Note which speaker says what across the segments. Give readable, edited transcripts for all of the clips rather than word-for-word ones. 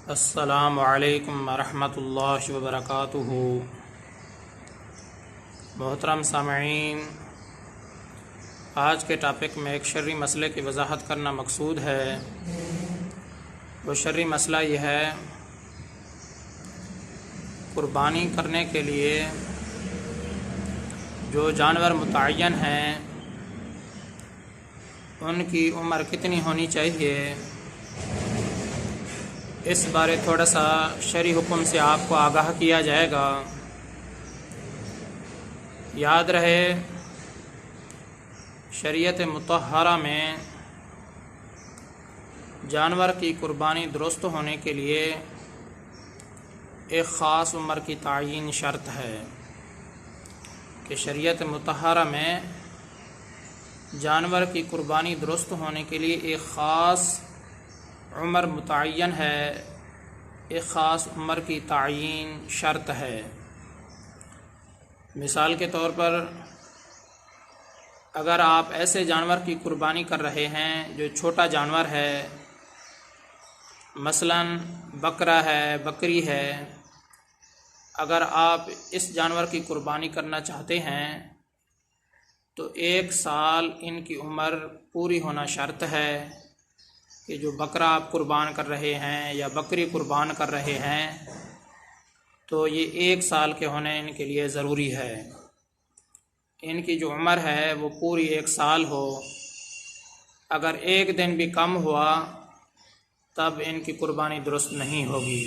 Speaker 1: अस्सलामु अलैकुम वरहमतुल्लाहि वबरकातुहू। मोहतरम सामईन, आज के टॉपिक में एक शर्री मसले की वजाहत करना मकसूद है। वो शर्री मसला यह है, कुर्बानी करने के लिए जो जानवर मुतय्यन हैं उनकी उम्र कितनी होनी चाहिए। इस बारे थोड़ा सा शरई हुक्म से आपको आगाह किया जाएगा। याद रहे, शरीयत मुतहरा में जानवर की कुर्बानी दुरुस्त होने के लिए एक ख़ास उम्र की तायीन शर्त है कि शरीयत मुतहरा में जानवर की कुर्बानी दुरुस्त होने के लिए एक ख़ास उम्र मुतय्यन है, एक ख़ास उम्र की तायीन शर्त है। मिसाल के तौर पर, अगर आप ऐसे जानवर की कुर्बानी कर रहे हैं जो छोटा जानवर है, मसलन बकरा है, बकरी है, अगर आप इस जानवर की कुर्बानी करना चाहते हैं तो 1 साल इनकी उम्र पूरी होना शर्त है कि जो बकरा आप कुर्बान कर रहे हैं या बकरी कुर्बान कर रहे हैं तो ये 1 साल के होने इनके लिए ज़रूरी है। इनकी जो उम्र है वो पूरी 1 साल हो। अगर 1 दिन भी कम हुआ तब इनकी कुर्बानी दुरुस्त नहीं होगी।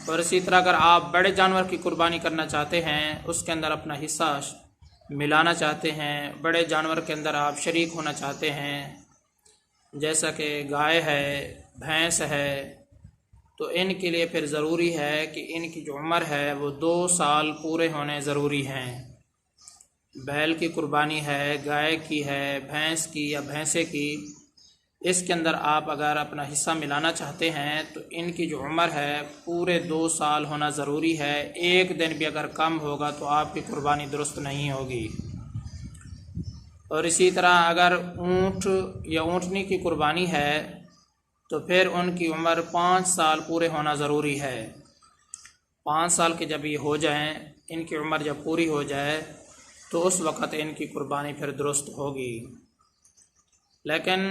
Speaker 1: और इसी तरह अगर आप बड़े जानवर की कुर्बानी करना चाहते हैं, उसके अंदर अपना हिस्सा मिलाना चाहते हैं, बड़े जानवर के अंदर आप शरीक होना चाहते हैं, जैसा कि गाय है, भैंस है, तो इनके लिए फिर ज़रूरी है कि इनकी जो उम्र है वो 2 साल पूरे होने ज़रूरी हैं। बैल की कुर्बानी है, गाय की है, भैंस की या भैंसे की, इसके अंदर आप अगर अपना हिस्सा मिलाना चाहते हैं तो इनकी जो उम्र है पूरे 2 साल होना ज़रूरी है। 1 दिन भी अगर कम होगा तो आपकी कुर्बानी दुरुस्त नहीं होगी। और इसी तरह अगर ऊँट या ऊँटनी की कुर्बानी है तो फिर उनकी उम्र 5 साल पूरे होना ज़रूरी है। 5 साल के जब ये हो जाएं, इनकी उम्र जब पूरी हो जाए तो उस वक़्त इनकी कुर्बानी फिर दुरुस्त होगी। लेकिन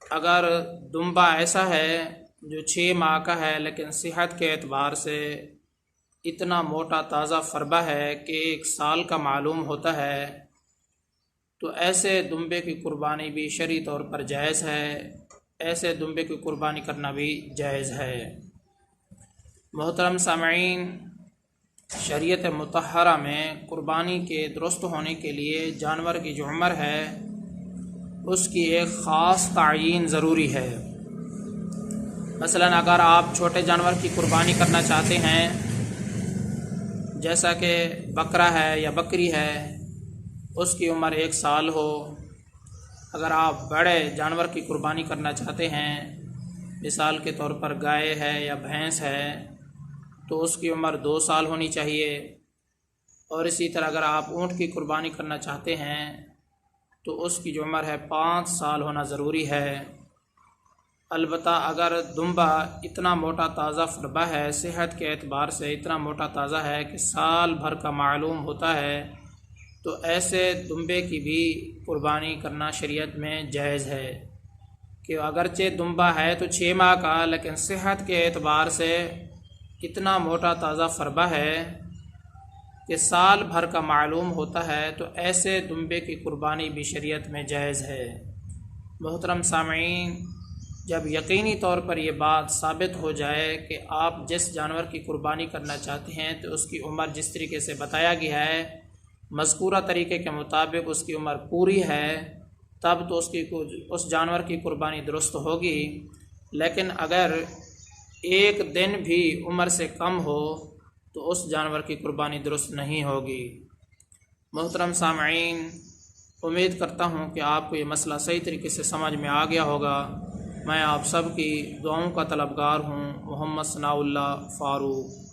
Speaker 1: अगर दुम्बा ऐसा है जो 6 माह का है लेकिन सेहत के एतबार से इतना मोटा ताज़ा फरबा है कि 1 साल का मालूम होता है, तो ऐसे दुम्बे की कुर्बानी भी शरई तौर पर जायज़ है। ऐसे दुम्बे की कुर्बानी करना भी जायज़ है। मोहतरम सामईन, शरीयत मुतहरा में कुर्बानी के दुरुस्त होने के लिए जानवर की जो उम्र है उसकी एक ख़ास तायीन ज़रूरी है। मसलन अगर आप छोटे जानवर की कुर्बानी करना चाहते हैं, जैसा कि बकरा है या बकरी है, उसकी उम्र 1 साल हो। अगर आप बड़े जानवर की कुर्बानी करना चाहते हैं, मिसाल के तौर पर गाय है या भैंस है, तो उसकी उम्र 2 साल होनी चाहिए। और इसी तरह अगर आप ऊँट की कुर्बानी करना चाहते हैं तो उसकी जो उम्र है 5 साल होना ज़रूरी है। अलबत्ता अगर दुम्बा इतना मोटा ताज़ा फरबा है, सेहत के एतबार से इतना मोटा ताज़ा है कि साल भर का मालूम होता है, तो ऐसे दुम्बे की भी कुर्बानी करना शरीयत में जायज़ है कि अगरचे दुम्बा है तो 6 माह का, लेकिन सेहत के एतबार से इतना मोटा ताज़ा फरबा है कि साल भर का मालूम होता है, तो ऐसे दुम्बे की कुर्बानी भी शरीयत में जायज़ है। मोहतरम सामईन, जब यकीनी तौर पर यह बात साबित हो जाए कि आप जिस जानवर की कुर्बानी करना चाहते हैं तो उसकी उम्र जिस तरीके से बताया गया है, मज़कूरा तरीके के मुताबिक उसकी उम्र पूरी है, तब तो उस जानवर की कुर्बानी दुरुस्त होगी। लेकिन अगर 1 दिन भी उम्र से कम हो तो उस जानवर की कुर्बानी दुरुस्त नहीं होगी। मोहतरम सामईन, उम्मीद करता हूँ कि आपको ये मसला सही तरीके से समझ में आ गया होगा। मैं आप सब की दुआओं का तलबगार हूँ। मोहम्मद सनाउल्लाह फारूक।